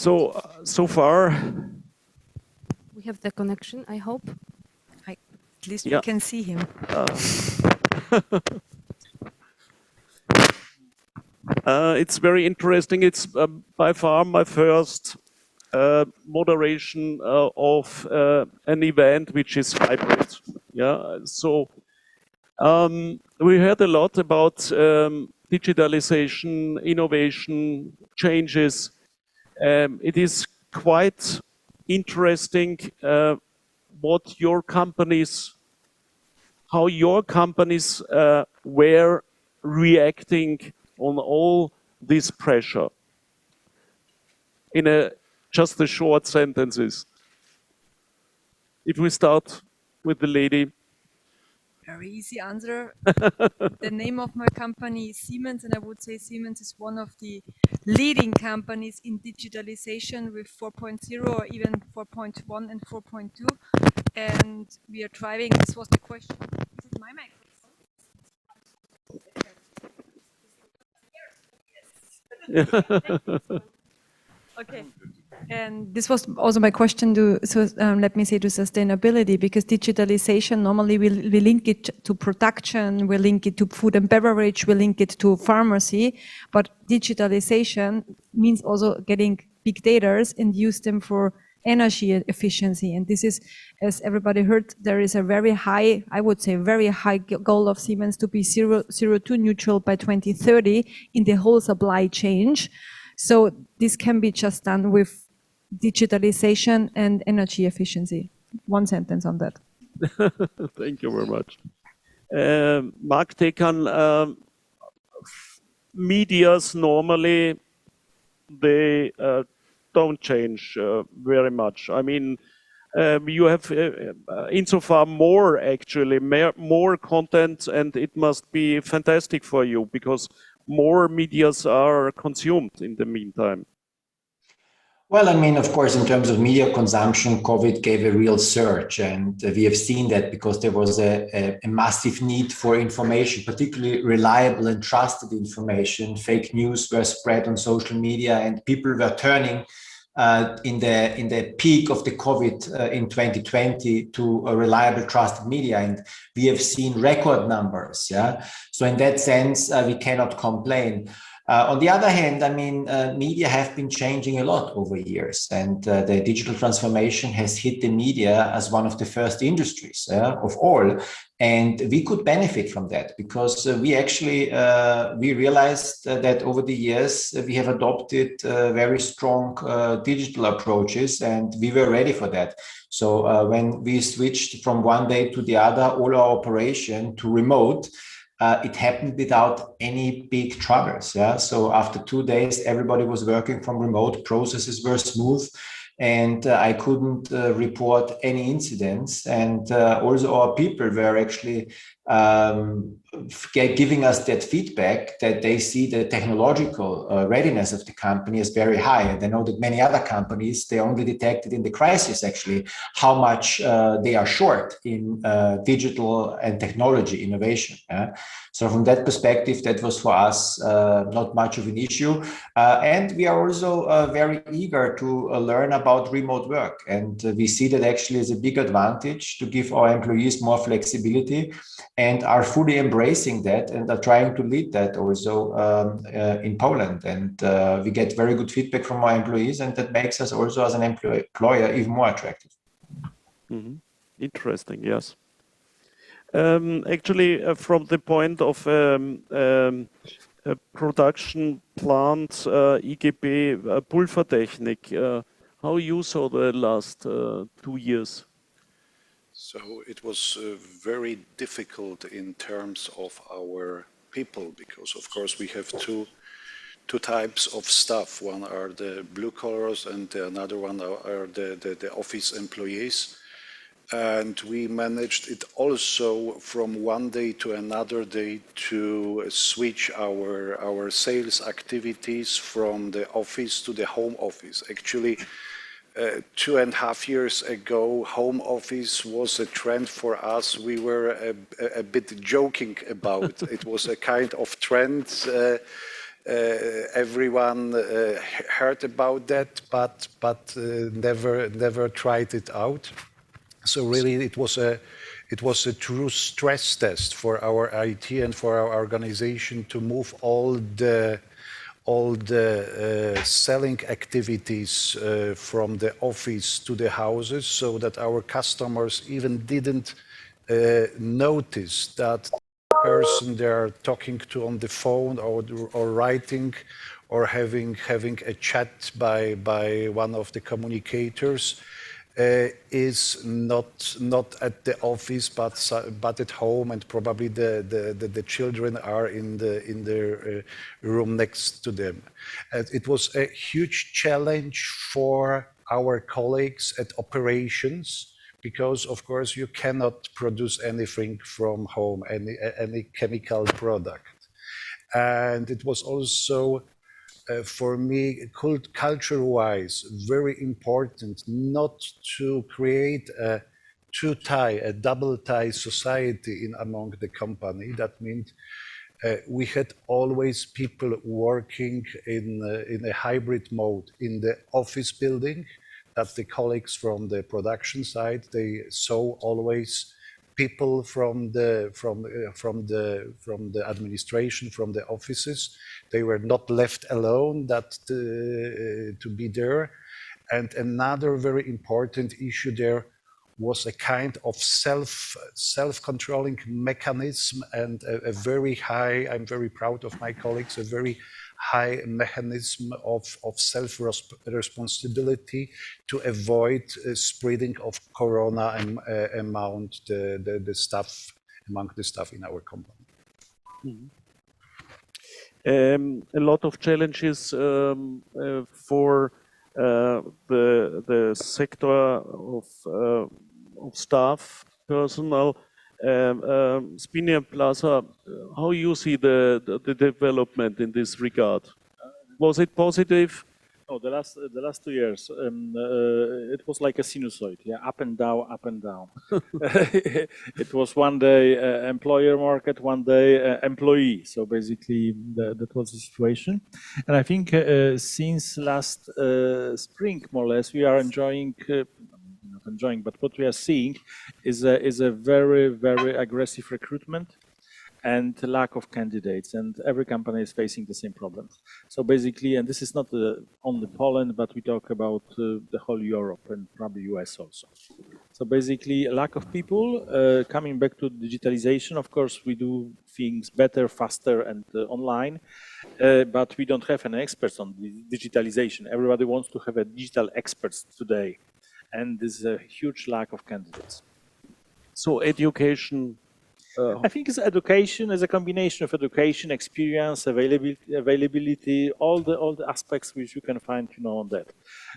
So far, we have the connection, I hope. At least we can see him. It's very interesting. It's by far my first moderation of an event which is hybrid. Yeah. So we heard a lot about digitalization, innovation, changes. It is quite interesting what your companies, how your companies were reacting on all this pressure. In just a short sentences. If we start with the lady. Very easy answer. The name of my company is Siemens, and I would say Siemens is one of the leading companies in digitalization with 4.0 or even 4.1 and 4.2. And we are driving, this was the question. Is it my microphone? Okay. And this was also my question to, let me say, to sustainability, because digitalization, normally we link it to production, we link it to food and beverage, we link it to pharmacy, but digitalization means also getting big data and use them for energy efficiency. And this is, as everybody heard, there is a very high, I would say, very high goal of Siemens to be CO2 neutral by 2030 in the whole supply chain. So this can be just done with digitalization and energy efficiency. One sentence on that. Thank you very much. Mark Dekan, medias normally, they don't change very much. I mean, you have insofar more actually, more content, and it must be fantastic for you because more medias are consumed in the meantime. Well, I mean, of course, in terms of media consumption, COVID gave a real surge, and we have seen that because there was a massive need for information, particularly reliable and trusted information. Fake news were spread on social media, and people were turning in the peak of the COVID in 2020 to a reliable, trusted media, and we have seen record numbers. Yeah, so in that sense, we cannot complain. On the other hand, I mean, media have been changing a lot over years, and the digital transformation has hit the media as one of the first industries of all. And we could benefit from that because we actually, we realized that over the years, we have adopted very strong digital approaches, and we were ready for that. So when we switched from one day to the other, all our operation to remote, it happened without any big troubles. Yeah. So after 2 days, everybody was working from remote, processes were smooth, and I couldn't report any incidents. And also our people were actually giving us that feedback that they see the technological readiness of the company is very high. And they know that many other companies, they only detected in the crisis actually how much they are short in digital and technology innovation. So from that perspective, that was for us not much of an issue. And we are also very eager to learn about remote work. And we see that actually is a big advantage to give our employees more flexibility, and are fully embracing that and are trying to lead that also in Poland. And we get very good feedback from our employees, and that makes us also as an employer even more attractive. Mm-hmm. Interesting, yes. Actually, from the point of a production plant, IGB, Pulvertechnik, how you saw the last 2 years? So it was very difficult in terms of our people, because of course we have two types of staff. One are the blue collars, and another one are the office employees. And we managed it also from one day to another day to switch our sales activities from the office to the home office. Actually, 2.5 years ago, home office was a trend for us. We were a bit joking about it. Was a kind of trend everyone heard about that, but never tried it out. So really, it was a true stress test for our IT and for our organization to move all the selling activities from the office to the houses, so that our customers even didn't notice that the person they are talking to on the phone or writing or having a chat by one of the communicators is not at the office but at home, and probably the children are in the room next to them. It was a huge challenge for our colleagues at operations, because of course you cannot produce anything from home, any chemical product. And it was also for me, culture-wise, very important not to create a two-tie, a double-tie society among the company. That means we had always people working in a hybrid mode in the office building. That the colleagues from the production side, they saw always people from the administration, from the offices. They were not left alone to be there. And another very important issue there was a kind of self-controlling mechanism, and a very high, I'm very proud of my colleagues, a very high mechanism of self-responsibility to avoid spreading of corona among the staff in our company. Mm-hmm. A lot of challenges for the sector of staff personnel. Zbigniew, Płaza, how you see the development in this regard? Was it positive? Oh, the last 2 years, it was like a sinusoid, yeah, up and down, up and down. It was one day employer market, one day employee. So basically, that was the situation. And I think since last spring, more or less, we are enjoying. Not enjoying, but what we are seeing is a very, very aggressive recruitment and lack of candidates, and every company is facing the same problems. So basically, and this is not only Poland, but we talk about the whole Europe and probably US also. So basically, a lack of people coming back to digitalization. Of course, we do things better, faster, and online, but we don't have any experts on digitalization. Everybody wants to have a digital experts today, and there's a huge lack of candidates. So education. I think it's education as a combination of education, experience, availability, all the aspects which you can find, on that.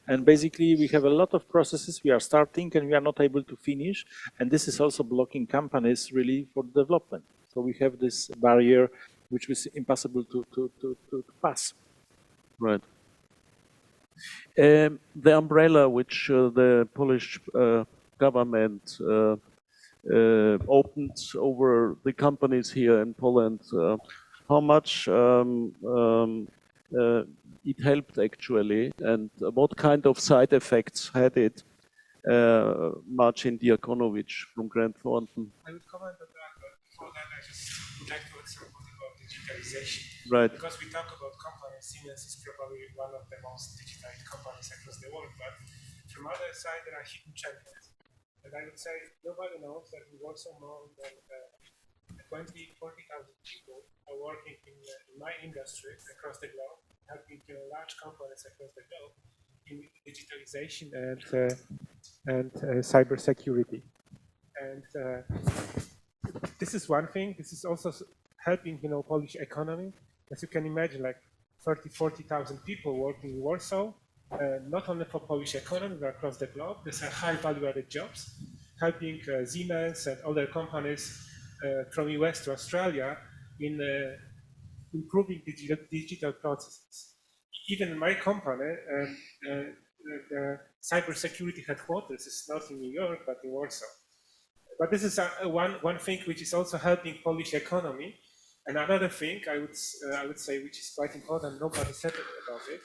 And basically, we have a lot of processes we are starting and we are not able to finish, and this is also blocking companies really for development. So we have this barrier which is impossible to pass. Right. The umbrella which the Polish government opened over the companies here in Poland, how much it helped actually, and what kind of side effects had it? Marcin, Diakonowicz from Grand Thornton. I would comment on that, but before that, I just would like to add something about digitalization. Right. Because we talk about companies, Siemens is probably one of the most digitalized companies across the world, but from other side, there are hidden champions. And I would say nobody knows that in Warsaw more than 20,000 to 40,000 people are working in my industry across the globe, helping large companies across the globe in digitalization and cybersecurity. And this is one thing. This is also helping, Polish economy. As you can imagine, like 40,000 people working in Warsaw. Not only for Polish economy, but across the globe. These are high value-added jobs, helping Siemens and other companies from US to Australia in improving digital processes. Even in my company, the cybersecurity headquarters is not in New York, but in Warsaw. But this is one thing which is also helping Polish economy, And another thing I would say, which is quite important, nobody said about it,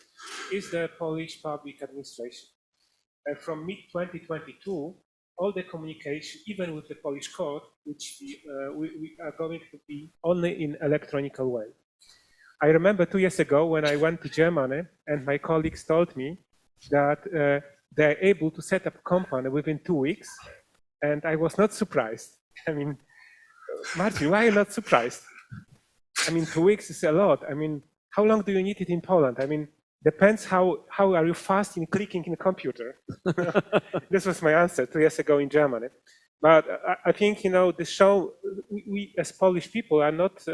is the Polish public administration. And from mid-2022, all the communication, even with the Polish court, which we are going to be only in electronic way. I remember 2 years ago when I went to Germany and my colleagues told me that they're able to set up a company within 2 weeks, and I was not surprised. I mean, Marcin, why are you not surprised? I mean, 2 weeks is a lot. I mean, how long do you need it in Poland? I mean, depends how are you fast in clicking in a computer. This was my answer 2 years ago in Germany. But I think, you know, the show, we as Polish people are not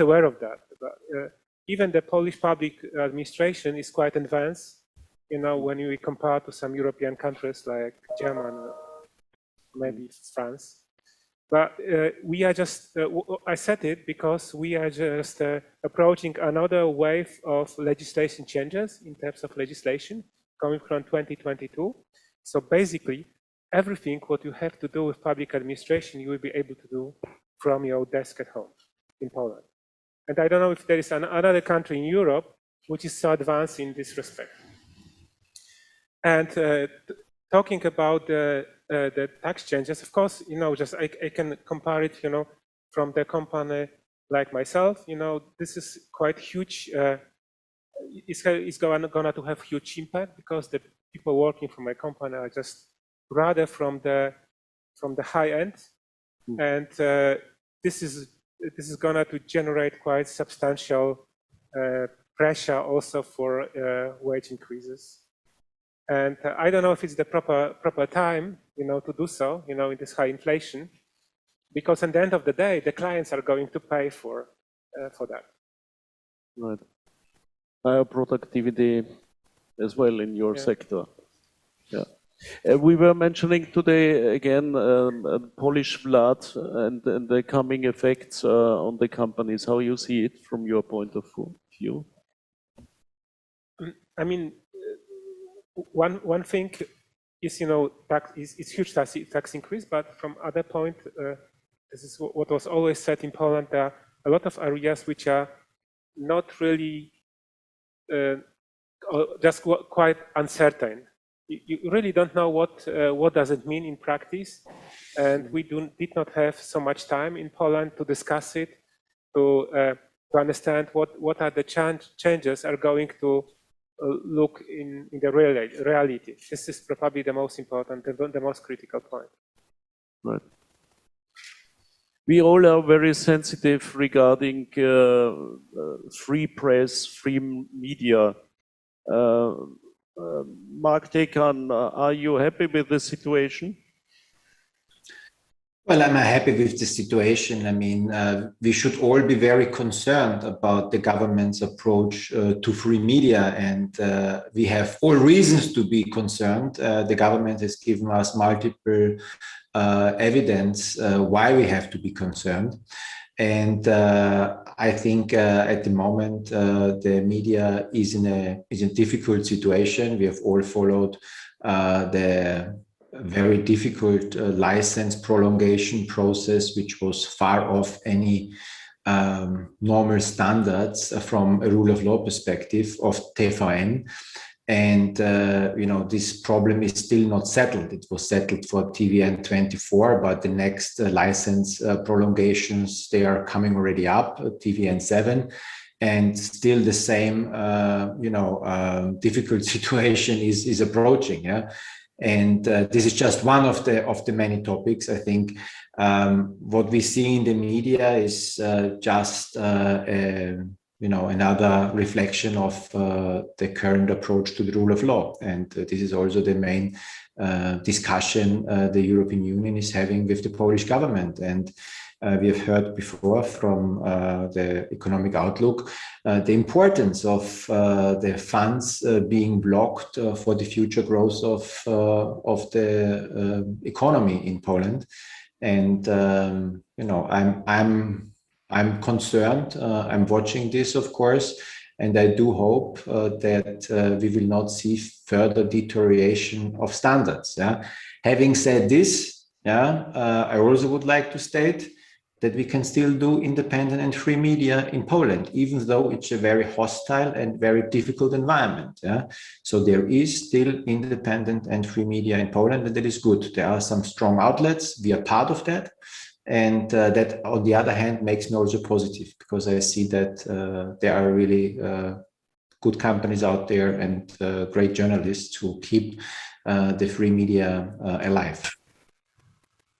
aware of that. But, even the Polish public administration is quite advanced, you know, when we compare to some European countries like Germany, maybe France. But we are just, I said it because we are just approaching another wave of legislation changes in terms of legislation coming from 2022. So basically, everything what you have to do with public administration, you will be able to do from your desk at home in Poland. And I don't know if there is another country in Europe which is so advanced in this respect. And talking about the tax changes, of course, you know, just I can compare it, you know, from the company like myself, you know, this is quite huge. It's going to have huge impact because the people working for my company are just rather from the high end, and this is going to generate quite substantial pressure also for wage increases. And I don't know if it's the proper time, you know, to do so, you know, in this high inflation, because at the end of the day, the clients are going to pay for that. Right. Higher productivity as well in your sector. Yeah. We were mentioning today again Polish flood and the coming effects on the companies. How you see it from your point of view? I mean, one thing is, you know, it's huge tax increase, but from other point, this is what was always said in Poland. There are a lot of areas which are not really just quite uncertain. You really don't know what does it mean in practice, and we did not have so much time in Poland to discuss it, to understand what are the changes are going to look in the reality. This is probably the most important, the most critical point. Right. We all are very sensitive regarding free press, free media. Mark Dekan, are you happy with the situation? Well, I'm happy with the situation. I mean, we should all be very concerned about the government's approach to free media, and we have all reasons to be concerned. The government has given us multiple evidence why we have to be concerned. And I think at the moment the media is in a difficult situation. We have all followed the very difficult license prolongation process, which was far off any normal standards from a rule of law perspective of TVN. And, you know, this problem is still not settled. It was settled for TVN 24, but the next license prolongations, they are coming already up, TVN 7. And still the same, you know, difficult situation is approaching. Yeah. And this is just one of the many topics. I think what we see in the media is just you know, another reflection of the current approach to the rule of law. And this is also the main discussion the European Union is having with the Polish government. And we have heard before from the economic outlook the importance of the funds being blocked for the future growth of the economy in Poland. And you know, I'm concerned. I'm watching this, of course, and I do hope that we will not see further deterioration of standards. Yeah. Having said this, yeah, I also would like to state that we can still do independent and free media in Poland, even though it's a very hostile and very difficult environment. Yeah? So there is still independent and free media in Poland, and that is good. There are some strong outlets. We are part of that. And that, on the other hand, makes me also positive, because I see that there are really good companies out there and great journalists who keep the free media alive.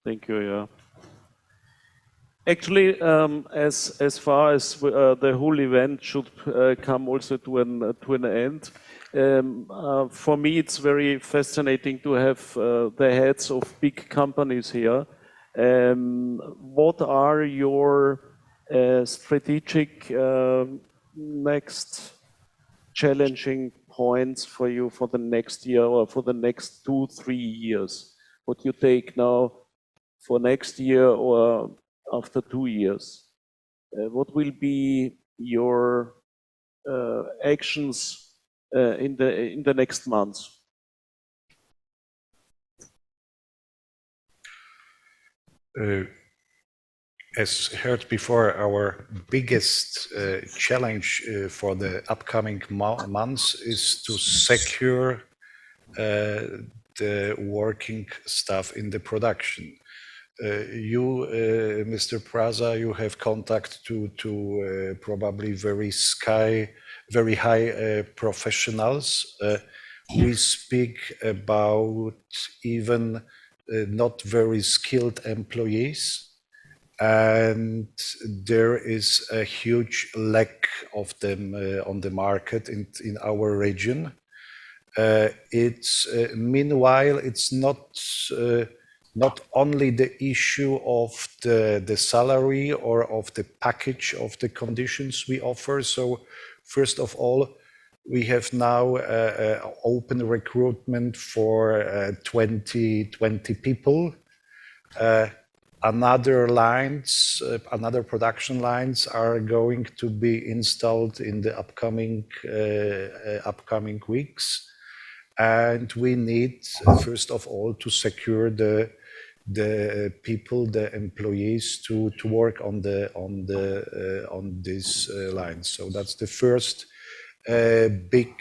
Thank you. Yeah. Actually, as far as the whole event should come also to an end, for me it's very fascinating to have the heads of big companies here. What are your strategic next challenging points for you for the next year or for the next 2-3 years? What you take now for next year or after 2 years? What will be your actions in the next months? As heard before, our biggest challenge for the upcoming months is to secure the working staff in the production. You, Mr. Płaza, you have contact to probably very high professionals. We speak about even not very skilled employees, and there is a huge lack of them on the market in our region. Meanwhile, it's not only the issue of the salary or of the package of the conditions we offer. So first of all, we have now open recruitment for 20 people. Another production lines are going to be installed in the upcoming weeks, and we need first of all to secure the people, the employees to work on this line. So that's the first big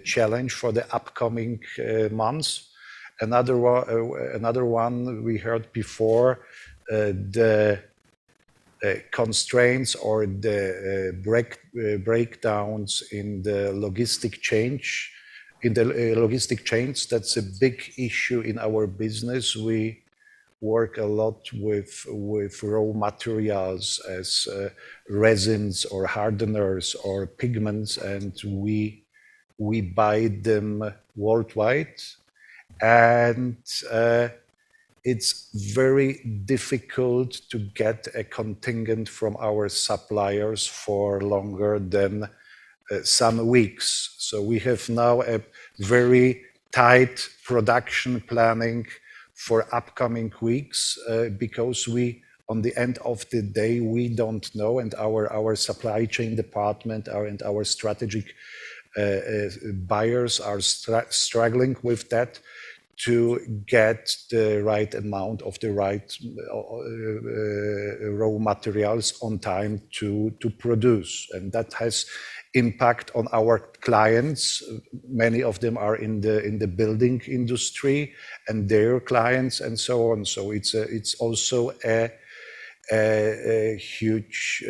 challenge for the upcoming months. Another one we heard before, the constraints or the breakdowns in the logistic chains. That's a big issue in our business. We work a lot with raw materials as resins or hardeners or pigments, and we buy them worldwide. And it's very difficult to get a contingent from our suppliers for longer than some weeks. So we have now a very tight production planning for upcoming weeks because on the end of the day, we don't know, and our supply chain department and our strategic buyers are struggling with that, to get the right amount of the right raw materials on time to produce. And that has impact on our clients. Many of them are in the building industry and their clients and so on. So it's also a huge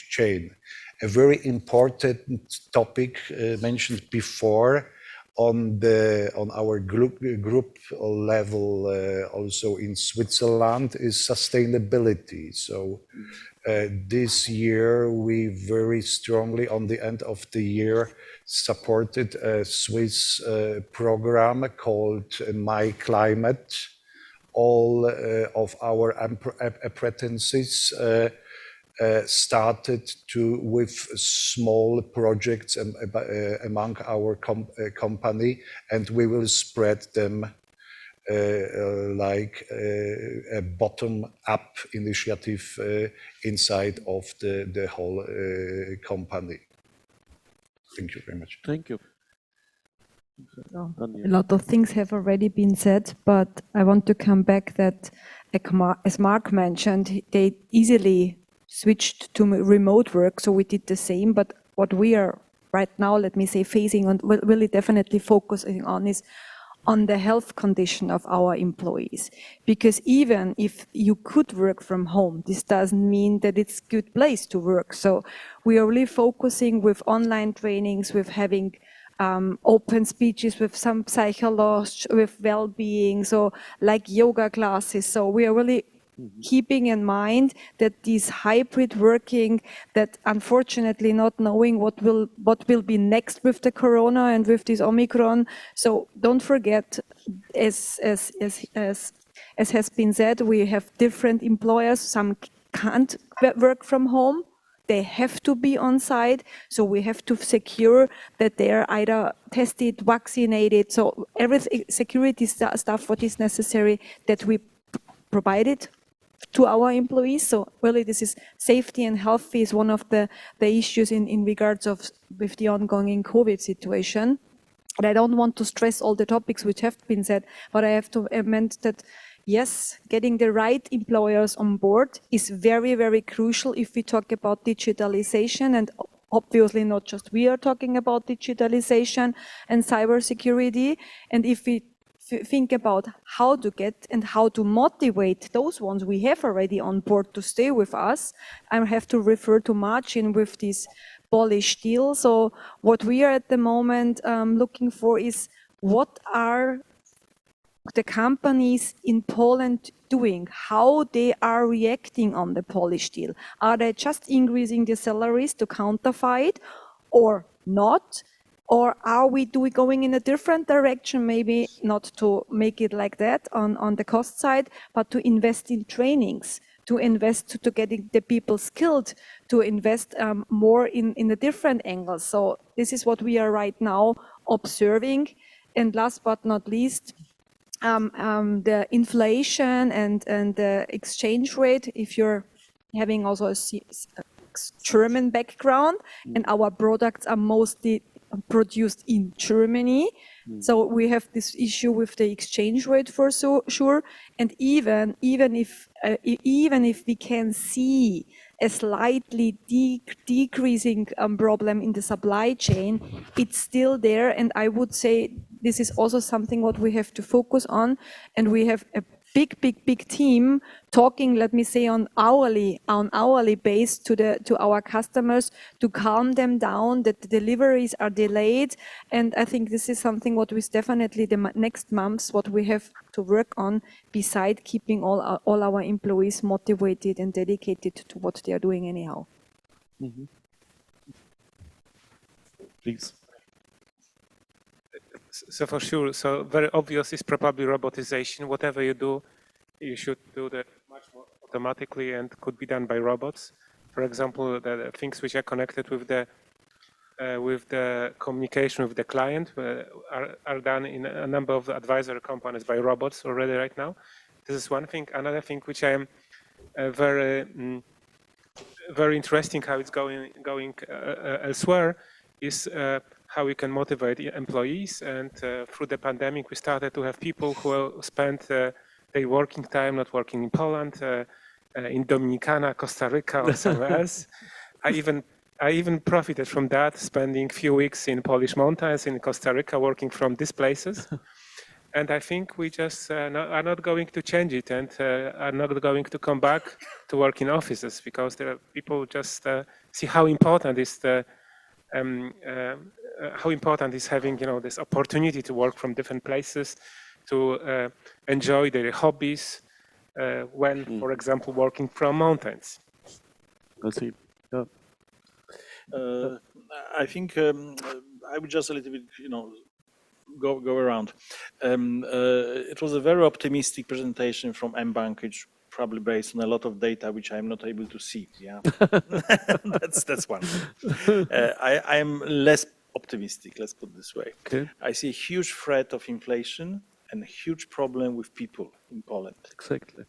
chain. A very important topic mentioned before on our group level, also in Switzerland, is sustainability. So this year we very strongly, on the end of the year, supported a Swiss program called My Climate. All of our apprentices started with small projects among our company, and we will spread them like a bottom-up initiative inside of the whole company. Thank you very much. Thank you. So, Daniela. a lot of things have already been said, but I want to come back that, as Mark mentioned, they easily switched to remote work, so we did the same. But what we are right now, let me say, facing on, really definitely focusing on is on the health condition of our employees. Because even if you could work from home, this doesn't mean that it's a good place to work. So we are really focusing with online trainings, with having open speeches with some psychologists, with well-being, so like yoga classes. So we are really keeping in mind that this hybrid working, that unfortunately not knowing what will be next with the corona and with this Omicron. So don't forget, as has been said, we have different employers. Some can't work from home. They have to be on site, so we have to secure that they're either tested, vaccinated, so everything, security stuff, what is necessary, that we provide it to our employees. So really this is safety and health is one of the issues in regards of with the ongoing COVID situation. And I don't want to stress all the topics which have been said, but I have to amend that, yes, getting the right employers on board is very, very crucial if we talk about digitalization, and obviously not just we are talking about digitalization and cybersecurity. And if we think about how to get and how to motivate those ones we have already on board to stay with us, I have to refer to Marcin with this Polish deal. So what we are at the moment looking for is, what are the companies in Poland doing, how they are reacting on the Polish deal. Are they just increasing the salaries to counterfight or not? Or are we going in a different direction, maybe not to make it like that on the cost side, but to invest in trainings, to invest to getting the people skilled, to invest more in a different angle. So this is what we are right now observing. And last but not least, the inflation and the exchange rate, if you're having also a German background, and our products are mostly produced in Germany. So we have this issue with the exchange rate for sure. And even if we can see a slightly decreasing problem in the supply chain, it's still there. And I would say this is also something what we have to focus on. And we have a big team talking, let me say, on hourly base to our customers to calm them down, that the deliveries are delayed. And I think this is something what is definitely the next months what we have to work on, beside keeping all our employees motivated and dedicated to what they are doing anyhow. Mm-hmm. Please. So for sure, so very obvious is probably robotization. Whatever you do, you should do that much more automatically and could be done by robots. For example, the things which are connected with the communication with the client are done in a number of advisory companies by robots already right now. This is one thing. Another thing which I am very interesting how it's going elsewhere is how we can motivate employees. And through the pandemic, we started to have people who spent their working time not working in Poland, in Dominicana, Costa Rica, or somewhere else. I even profited from that, spending a few weeks in Polish mountains, in Costa Rica, working from these places. And I think we just are not going to change it, and are not going to come back to work in offices, because there are people just see how important is having this opportunity to work from different places, to enjoy their hobbies when, for example, working from mountains. I see. Yeah. I think I would just a little bit, go around. It was a very optimistic presentation from mBank, which probably based on a lot of data which I'm not able to see. Yeah, that's one thing. I am less optimistic. Let's put it this way. Okay. I see a huge threat of inflation and a huge problem with people in Poland. Exactly.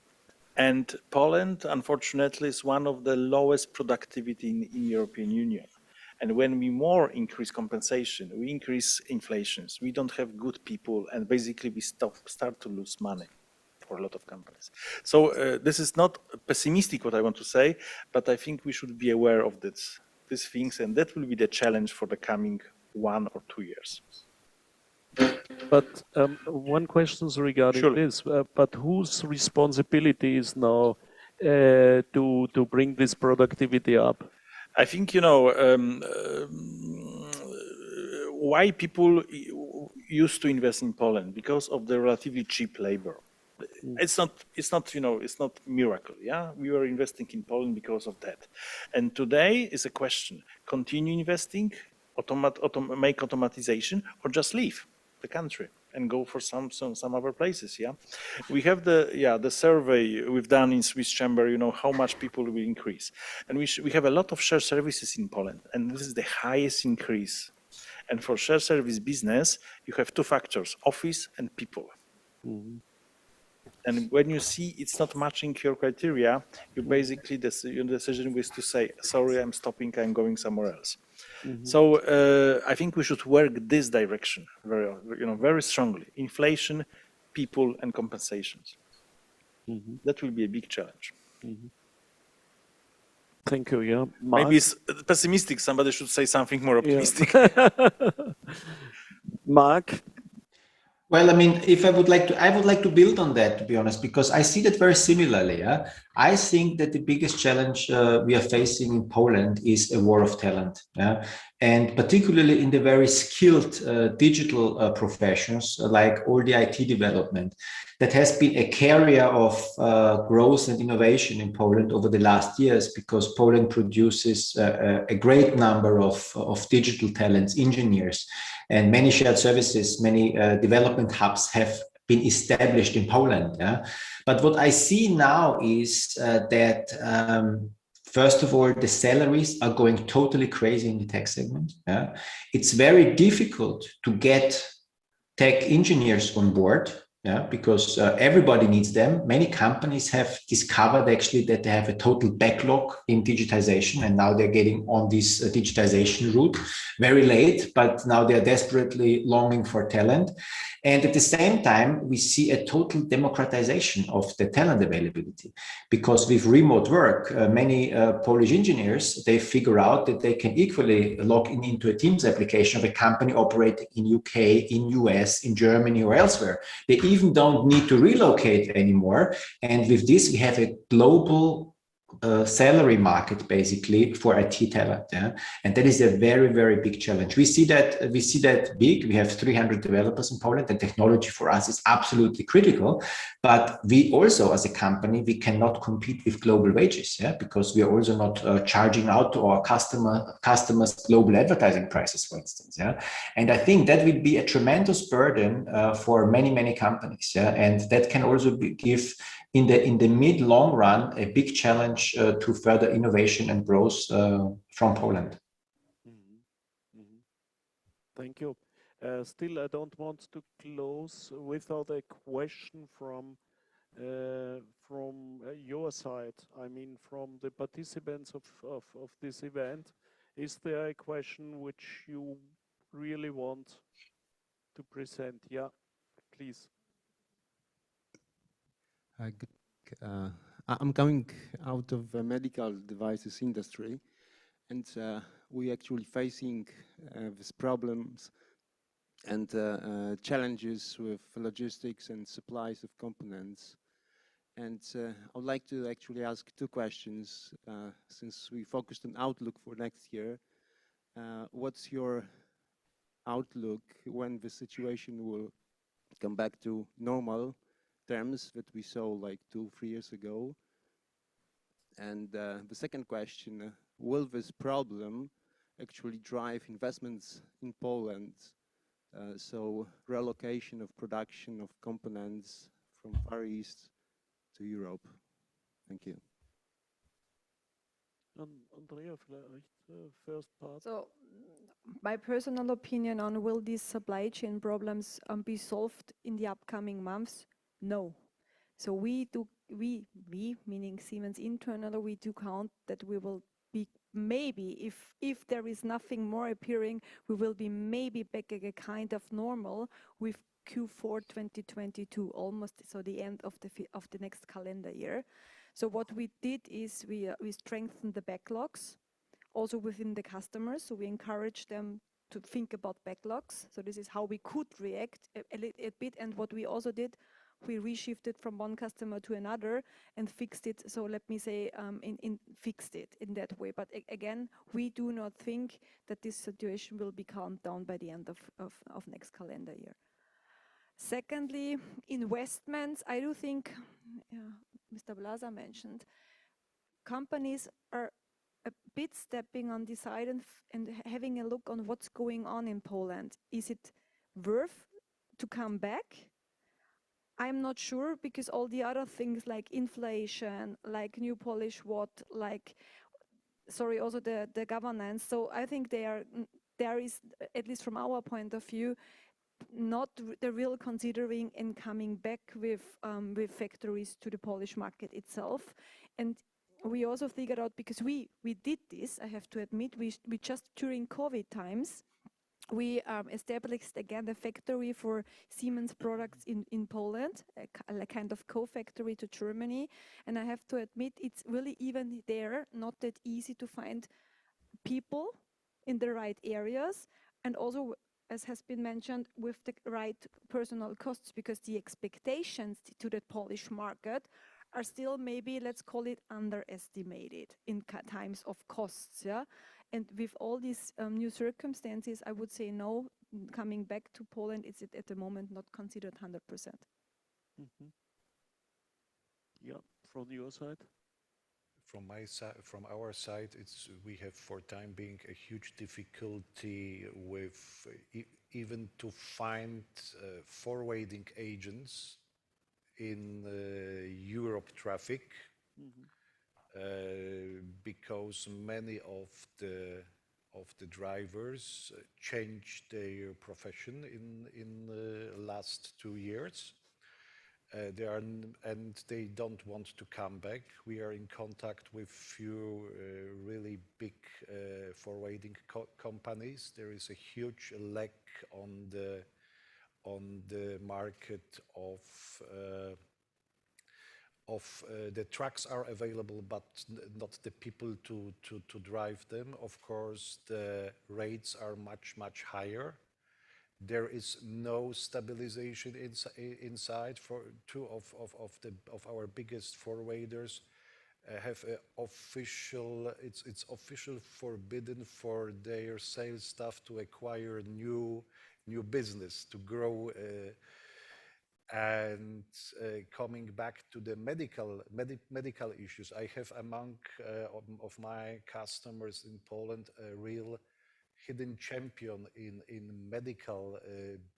And Poland, unfortunately, is one of the lowest productivity in European Union. And when we more increase compensation, we increase inflations. We don't have good people, and basically we start to lose money for a lot of companies. So this is not pessimistic what I want to say, but I think we should be aware of these things, and that will be the challenge for the coming 1 or 2 years. But one question regarding this, but whose responsibility is now to bring this productivity up? I think, why people used to invest in Poland because of the relatively cheap labor. It's not miracle. Yeah, we were investing in Poland because of that. And today is a question: continue investing, make automatization, or just leave the country and go for some other places. Yeah, we have the survey we've done in Swiss Chamber. How much people will increase, and we have a lot of shared services in Poland, and this is the highest increase. And for shared service business, you have 2 factors: office and people. And when you see it's not matching your criteria, you basically your decision was to say, sorry, I'm stopping, I'm going somewhere else. So I think we should work this direction very strongly: inflation, people, and compensations. That will be a big challenge. Thank you. Yeah, Maybe it's pessimistic. Somebody should say something more optimistic. Mark. Well, I mean, if I would like to build on that, to be honest, because I see that very similarly. Yeah? I think that the biggest challenge we are facing in Poland is a war of talent. Yeah? And particularly in the very skilled digital professions, like all the IT development, that has been a carrier of growth and innovation in Poland over the last years, because Poland produces a great number of digital talents, engineers, and many shared services, many development hubs have been established in Poland. Yeah? But what I see now is that first of all, the salaries are going totally crazy in the tech segment. Yeah? It's very difficult to get tech engineers on board. Yeah, because everybody needs them. Many companies have discovered actually that they have a total backlog in digitization, and now they're getting on this digitization route very late, but now they're desperately longing for talent. And at the same time, we see a total democratization of the talent availability, because with remote work, many Polish engineers, they figure out that they can equally log into a Teams application of a company operating in UK, in US, in Germany, or elsewhere. They even don't need to relocate anymore. And with this, we have a global salary market basically for IT talent. Yeah? And that is a very, very big challenge. We see that big. We have 300 developers in Poland, and technology for us is absolutely critical. But we also, as a company, we cannot compete with global wages, yeah? Because we are also not charging out to our customers global advertising prices, for instance. Yeah? And I think that will be a tremendous burden for many, many companies. Yeah? And that can also give in the mid-long run, a big challenge to further innovation and growth from Poland. Thank you. Still, I don't want to close without a question from your side. I mean, from the participants of this event. Is there a question which you really want to present? Yeah, please. I'm coming out of the medical devices industry, and we're actually facing these problems and challenges with logistics and supplies of components. And I would like to actually ask 2 questions, since we focused on outlook for next year. What's your outlook when the situation will come back to normal terms that we saw like 2-3 years ago? And the second question, will this problem actually drive investments in Poland? So relocation of production of components from Far East to Europe. Thank you. Andrea, first part. So my personal opinion on will these supply chain problems be solved in the upcoming months? No. So we meaning Siemens internally, we do count that we will be maybe, if there is nothing more appearing, we will be maybe back at a kind of normal with Q4 2022, almost, so the end of the next calendar year. So what we did is we strengthened the backlogs, also within the customers. So we encourage them to think about backlogs. So this is how we could react a bit. And what we also did, we reshifted from one customer to another and fixed it. So let me say, fixed it in that way. But again, we do not think that this situation will be calmed down by the end of next calendar year. Secondly, investments, I do think, Mr. Płaza mentioned, companies are a bit stepping on the side and having a look on what's going on in Poland. Is it worth to come back? I'm not sure, because all the other things like inflation, like new Polish what, like, sorry, also the governance. So I think there is, at least from our point of view, not the real considering in coming back with factories to the Polish market itself. And we also figured out, because we did this, I have to admit, we just during COVID times, we established again a factory for Siemens products in Poland, a kind of co-factory to Germany. And I have to admit, it's really even there not that easy to find people in the right areas, and also, as has been mentioned, with the right personal costs, because the expectations to the Polish market are still maybe, let's call it, underestimated in times of costs. Yeah, and with all these new circumstances, I would say no, coming back to Poland is at the moment not considered 100%. Mm-hmm. Yeah, from your side? From my side, from our side, we have for time being a huge difficulty with even to find forwarding agents in Europe traffic, because many of the drivers changed their profession in the last 2 years. And they don't want to come back. We are in contact with few really big forwarding companies. There is a huge lack on the market of the trucks are available, but not the people to drive them. Of course, the rates are much higher. There is no stabilization inside. For two of our biggest forwarders have official. It's official forbidden for their sales staff to acquire new business, to grow. And coming back to the medical issues, I have among of my customers in Poland a real hidden champion in medical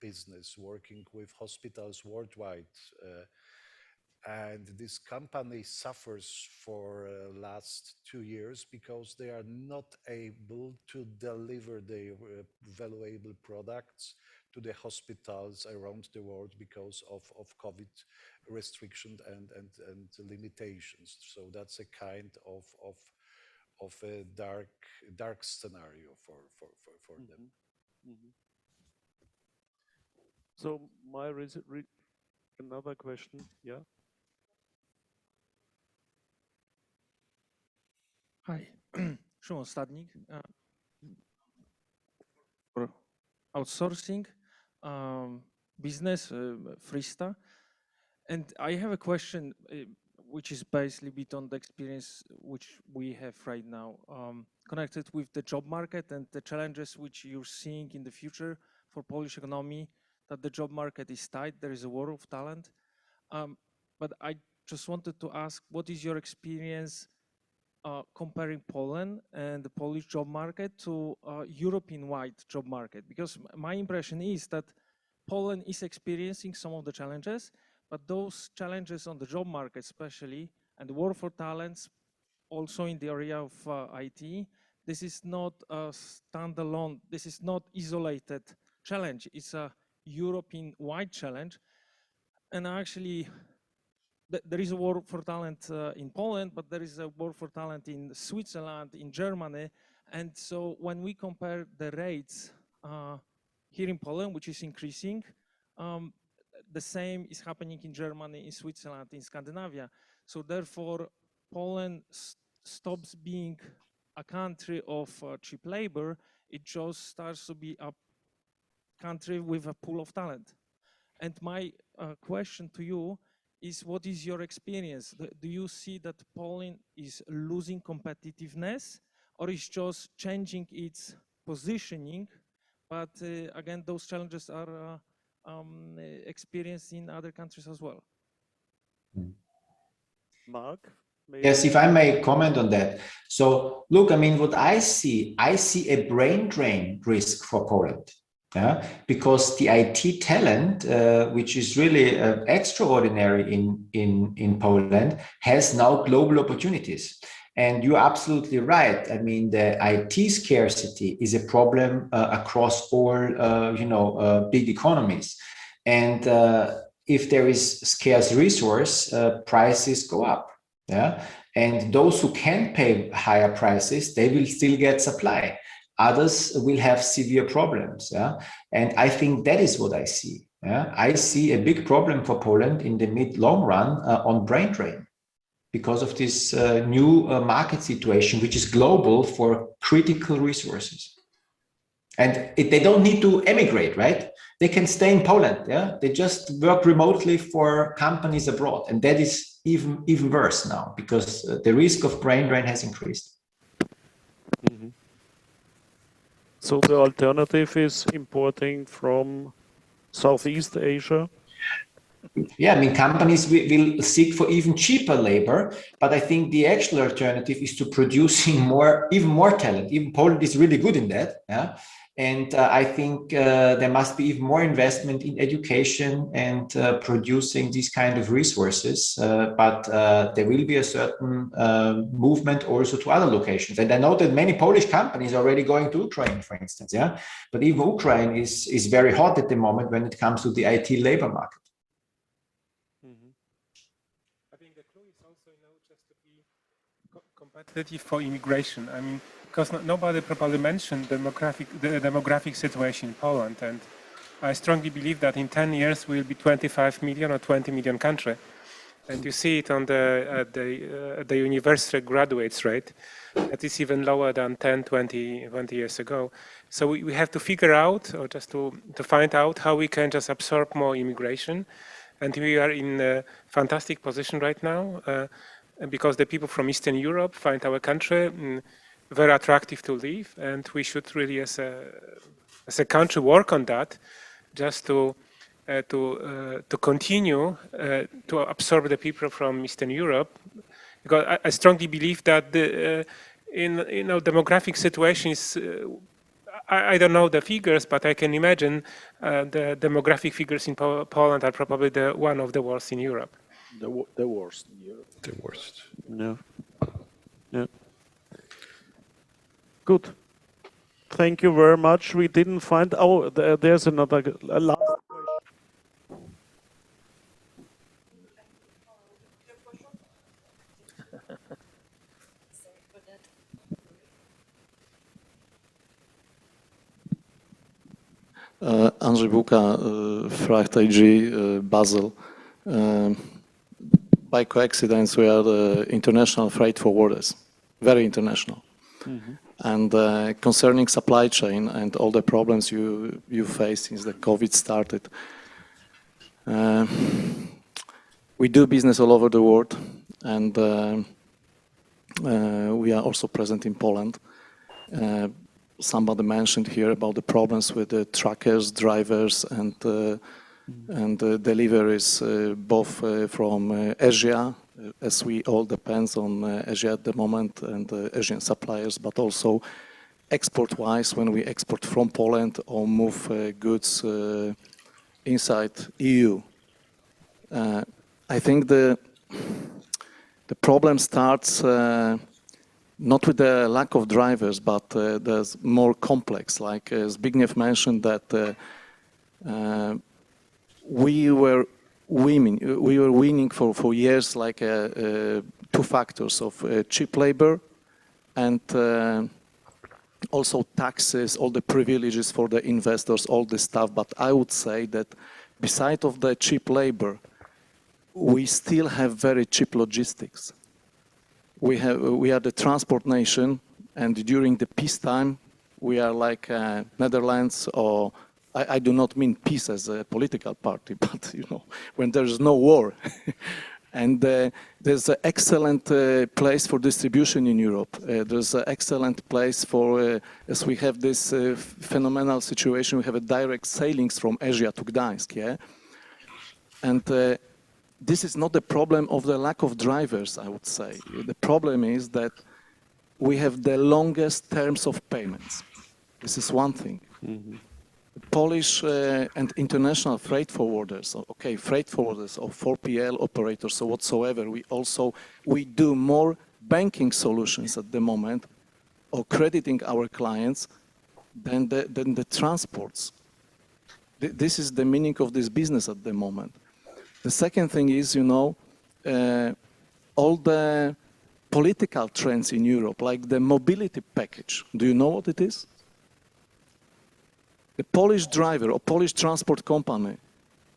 business, working with hospitals worldwide. And this company suffers for last 2 years because they are not able to deliver their valuable products to the hospitals around the world because of COVID restrictions and limitations. So that's a kind of a dark scenario for them. Mm-hmm. So another question, yeah. Hi, Szymon Stadnik. For outsourcing business, Frista. And I have a question which is basically a bit on the experience which we have right now, connected with the job market and the challenges which you're seeing in the future for Polish economy, that the job market is tight, there is a war of talent. But I just wanted to ask, what is your experience comparing Poland and the Polish job market to European-wide job market? Because my impression is that Poland is experiencing some of the challenges, but those challenges on the job market especially, and the war for talents, also in the area of IT, this is not a standalone, this is not isolated challenge, it's a European-wide challenge. And actually, there is a war for talent in Poland, but there is a war for talent in Switzerland, in Germany. And so when we compare the rates here in Poland, which is increasing, the same is happening in Germany, in Switzerland, in Scandinavia. So therefore, Poland stops being a country of cheap labor. It just starts to be a country with a pool of talent. And my question to you is, what is your experience? Do you see that Poland is losing competitiveness, or is just changing its positioning? But again, those challenges are experienced in other countries as well. Mark? Maybe? Yes, if I may comment on that. So look, I mean, what I see a brain drain risk for Poland. Yeah, because the IT talent, which is really extraordinary in Poland, has now global opportunities. And you're absolutely right. I mean, the IT scarcity is a problem across all, big economies. And if there is scarce resource, prices go up. Yeah, and those who can pay higher prices, they will still get supply. Others will have severe problems. Yeah? And I think that is what I see. Yeah? I see a big problem for Poland in the mid-long run on brain drain because of this new market situation, which is global for critical resources. And they don't need to emigrate, right? They can stay in Poland. Yeah? They just work remotely for companies abroad. And that is even worse now because the risk of brain drain has increased. Mm-hmm. So the alternative is importing from Southeast Asia? Yeah, I mean, companies will seek for even cheaper labor, but I think the actual alternative is to producing even more talent. Even Poland is really good in that. Yeah, and I think there must be even more investment in education and producing these kind of resources. But there will be a certain movement also to other locations. And I know that many Polish companies are already going to Ukraine, for instance. Yeah, but even Ukraine is very hot at the moment when it comes to the IT labor market. I think the clue is also, just to be competitive for immigration. I mean, because nobody probably mentioned the demographic situation in Poland, and I strongly believe that in 10 years we'll be 25 million or 20 million country, and you see it on the university graduates rate. That is even lower than 10, 20 years ago. So we have to figure out, or just to find out how we can just absorb more immigration. And we are in a fantastic position right now because the people from Eastern Europe find our country very attractive to live, and we should really, as a country, work on that, just to continue to absorb the people from Eastern Europe. Because I strongly believe that the demographic situation is. I don't know the figures, but I can imagine the demographic figures in Poland are probably one of the worst in Europe. The worst in Europe. The worst. No. Yeah. Good. Thank you very much. We didn't find. Oh, there's a last question. Andrzej Buka, Fracht AG, Basel. By coincidence, we are the international freight forwarders, very international. Mm-hmm. And concerning supply chain and all the problems you face since the COVID started, we do business all over the world, and we are also present in Poland. Somebody mentioned here about the problems with the truckers, drivers, and deliveries, both from Asia, as we all depends on Asia at the moment, and Asian suppliers, but also export-wise, when we export from Poland or move goods inside EU. I think the problem starts not with the lack of drivers, but there's more complex. Like Zbigniew mentioned that we we were winning for years, like two factors of cheap labor and also taxes, all the privileges for the investors, all this stuff. But I would say that beside of the cheap labor, we still have very cheap logistics. We are the transport nation, and during the peacetime, we are like Netherlands, or I do not mean peace as a political party, but you know, when there is no war. And there's an excellent place for distribution in Europe. There's an excellent place for, as we have this phenomenal situation, we have a direct sailings from Asia to Gdańsk, yeah? And this is not the problem of the lack of drivers, I would say. The problem is that we have the longest terms of payments. This is one thing. Mm-hmm. Polish and international freight forwarders, okay, freight forwarders or 4PL operators or whatsoever, we do more banking solutions at the moment or crediting our clients than the transports. This is the meaning of this business at the moment. The second thing is, you know, all the political trends in Europe, like the mobility package. Do you know what it is? The Polish driver or Polish transport company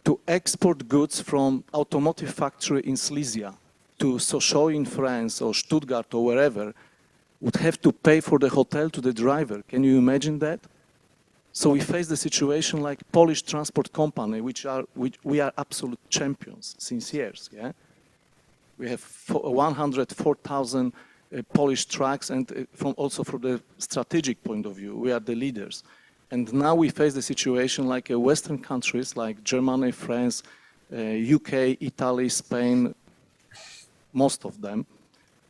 to export goods from automotive factory in Silesia to Sochaux in France or Stuttgart or wherever would have to pay for the hotel to the driver. Can you imagine that? So we face the situation like Polish transport company, which we are absolute champions since years. Yeah, we have 104,000 Polish trucks, and also from the strategic point of view, we are the leaders. And now we face the situation like Western countries like Germany, France, UK, Italy, Spain, most of them.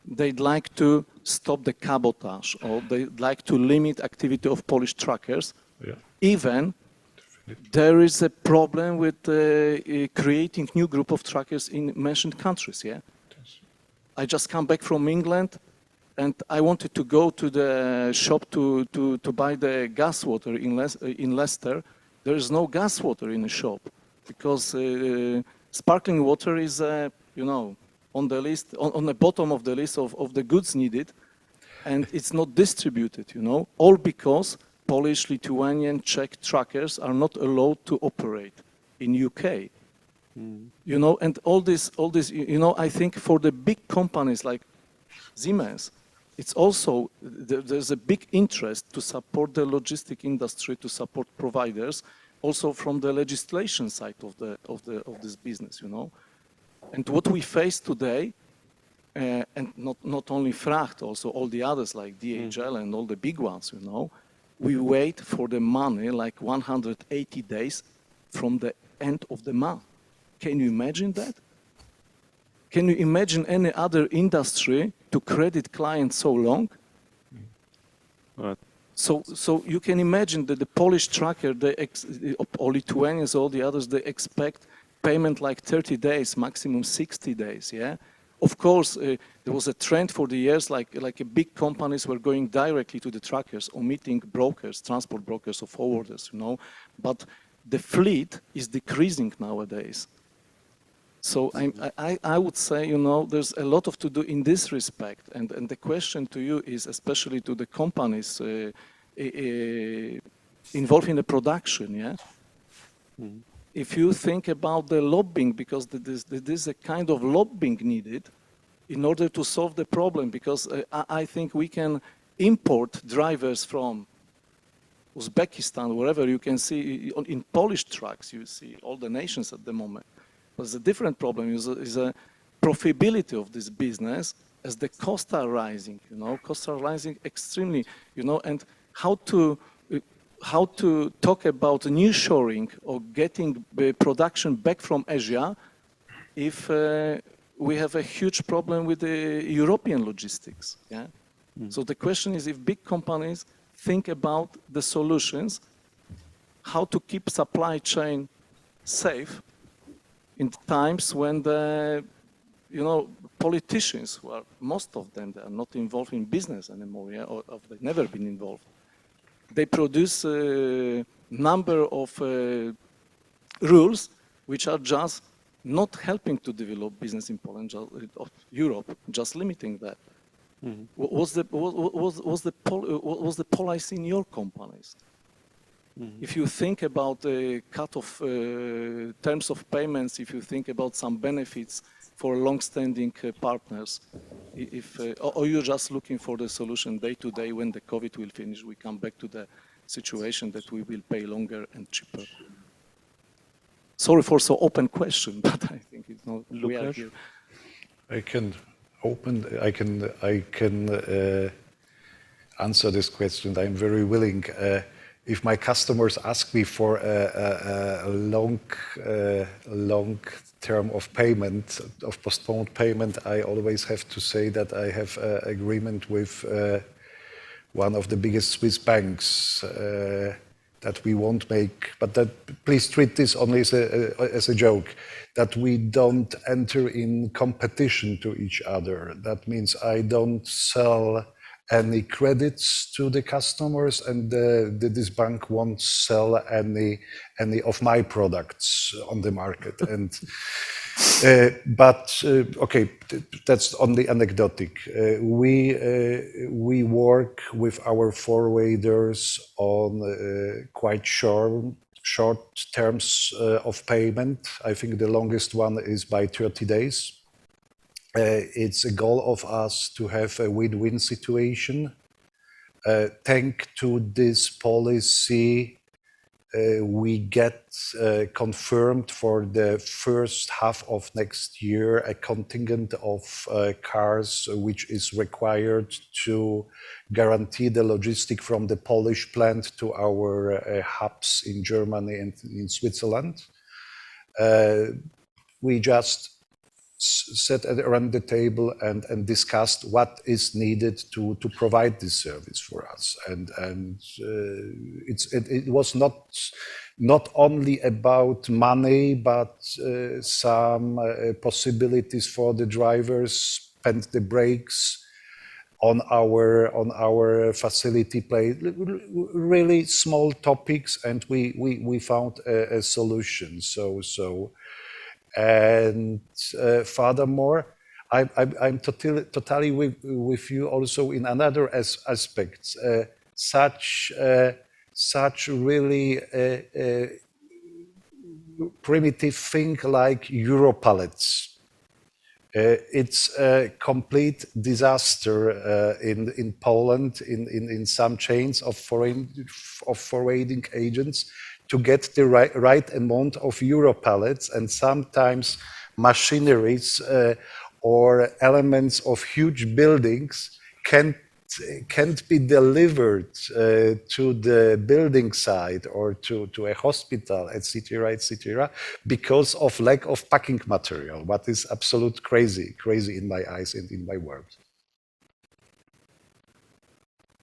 They'd like to stop the cabotage, or they'd like to limit activity of Polish truckers. Yeah. Even there is a problem with creating new group of truckers in mentioned countries. Yeah, I just come back from England, and I wanted to go to the shop to buy the gas water in Leicester. There is no gas water in the shop because sparkling water is, you know, on the list, on the bottom of the list of the goods needed, and it's not distributed. You know, all because Polish, Lithuanian, Czech truckers are not allowed to operate in UK. Mm. You know, and all this, you know, I think for the big companies like Siemens, it's also, there's a big interest to support the logistic industry, to support providers, also from the legislation side of this business, you know. And what we face today, and not only Fracht, also all the others like DHL and all the big ones, you know, we wait for the money like 180 days from the end of the month. Can you imagine that? Can you imagine any other industry to credit clients so long? So you can imagine that the Polish trucker, or Lithuanians, all the others, they expect payment like 30 days, maximum 60 days, yeah? Of course, there was a trend for the years, like big companies were going directly to the truckers, omitting brokers, transport brokers or forwarders, you know? But the fleet is decreasing nowadays. So I would say, you know, there's a lot to do in this respect. And the question to you is, especially to the companies involved in the production, yeah? Mm-hmm. If you think about the lobbying, because there's a kind of lobbying needed in order to solve the problem, because I think we can import drivers from Uzbekistan, wherever you can see, in Polish trucks, you see all the nations at the moment. But the different problem is a profitability of this business as the costs are rising, you know, costs are rising extremely, you know, and how to talk about nearshoring or getting the production back from Asia if we have a huge problem with the European logistics, yeah? Mm. So the question is, if big companies think about the solutions, how to keep supply chain safe in times when the, you know, politicians, who are, most of them, they are not involved in business anymore, yeah, or they've never been involved. They produce a number of rules which are just not helping to develop business in Poland, of Europe, just limiting that. Mhm. Was the policy in your companies? If you think about the cut of terms of payments, if you think about some benefits for long-standing partners, or you're just looking for the solution day to day when the COVID will finish, we come back to the situation that we will pay longer and cheaper. Sorry for so open question, but I think it's not. We are here. I can answer this question. I'm very willing. If my customers ask me for a long term of payment, of postponed payment, I always have to say that I have an agreement with one of the biggest Swiss banks that we won't make, but that please treat this only as a joke, that we don't enter in competition to each other. That means I don't sell any credits to the customers, and this bank won't sell any of my products on the market. And okay, that's only anecdotic. We work with our forwarders on quite short terms of payment. I think the longest one is by 30 days. It's a goal of us to have a win-win situation. Thanks to this policy, we get confirmed for the first half of next year a contingent of cars which is required to guarantee the logistic from the Polish plant to our hubs in Germany and in Switzerland. We just sat around the table and discussed what is needed to provide this service for us, and it was not only about money, but some possibilities for the drivers, spend the brakes on our facility, play really small topics, and we found a solution. And furthermore, I'm totally with you also in another aspects. Such really primitive thing like Euro pallets. It's a complete disaster in Poland, in some chains of forwarding agents, to get the right amount of Euro pallets, and sometimes machineries or elements of huge buildings can't be delivered to the building site or to a hospital, etc., because of lack of packing material. What is absolute crazy in my eyes and in my world.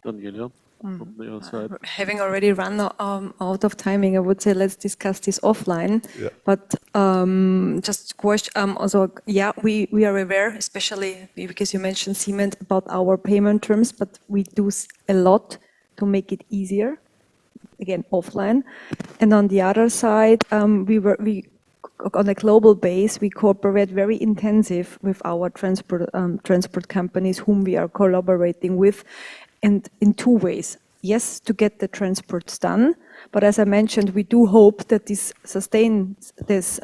Daniela? From the other side. Having already run out of timing, I would say let's discuss this offline. Yeah. But just question, also, yeah, we are aware, especially because you mentioned Siemens, about our payment terms, but we do a lot to make it easier, again, offline. And on the other side, we on a global base, we cooperate very intensive with our transport companies whom we are collaborating with. And in two ways. Yes, to get the transports done, but as I mentioned, we do hope that this sustains this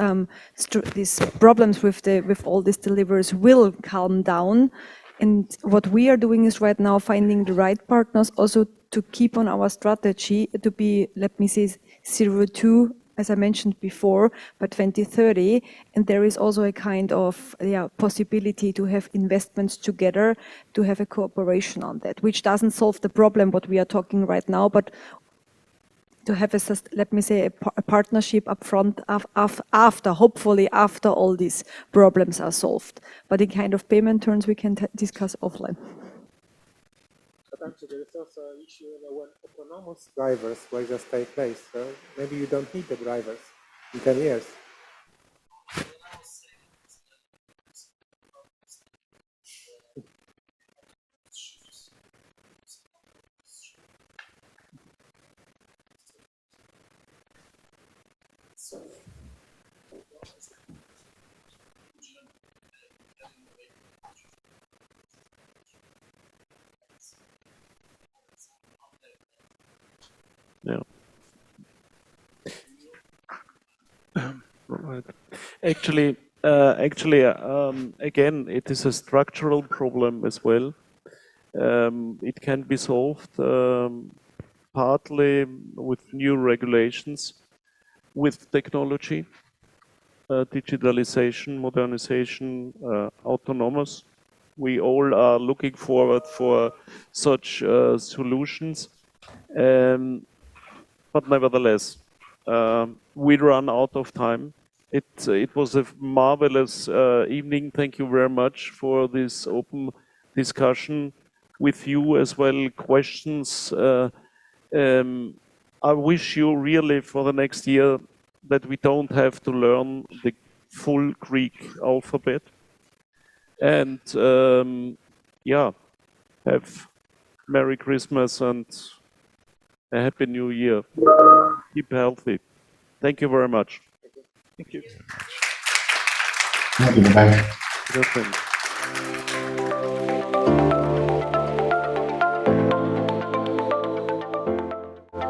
these problems with all these deliveries will calm down. And what we are doing is right now finding the right partners also to keep on our strategy to be, let me say, 02, as I mentioned before, by 2030. And there is also a kind of possibility to have investments together, to have a cooperation on that, which doesn't solve the problem what we are talking right now, but to have a, let me say, a partnership up front after, hopefully after all these problems are solved. But in kind of payment terms, we can discuss offline. But actually, there is also an issue when autonomous drivers will just take place. So maybe you don't need the drivers in 10 years. Yeah. Right. Actually, again, it is a structural problem as well. It can be solved partly with new regulations, with technology, digitalization, modernization, autonomous. We all are looking forward for such solutions. But nevertheless, we run out of time. It was a marvelous evening. Thank you very much for this open discussion with you as well. Questions. I wish you really for the next year that we don't have to learn the full Greek alphabet. And yeah, have Merry Christmas and a Happy New Year. Keep healthy. Thank you very much. Thank you. Thank you. Bye. Good thing.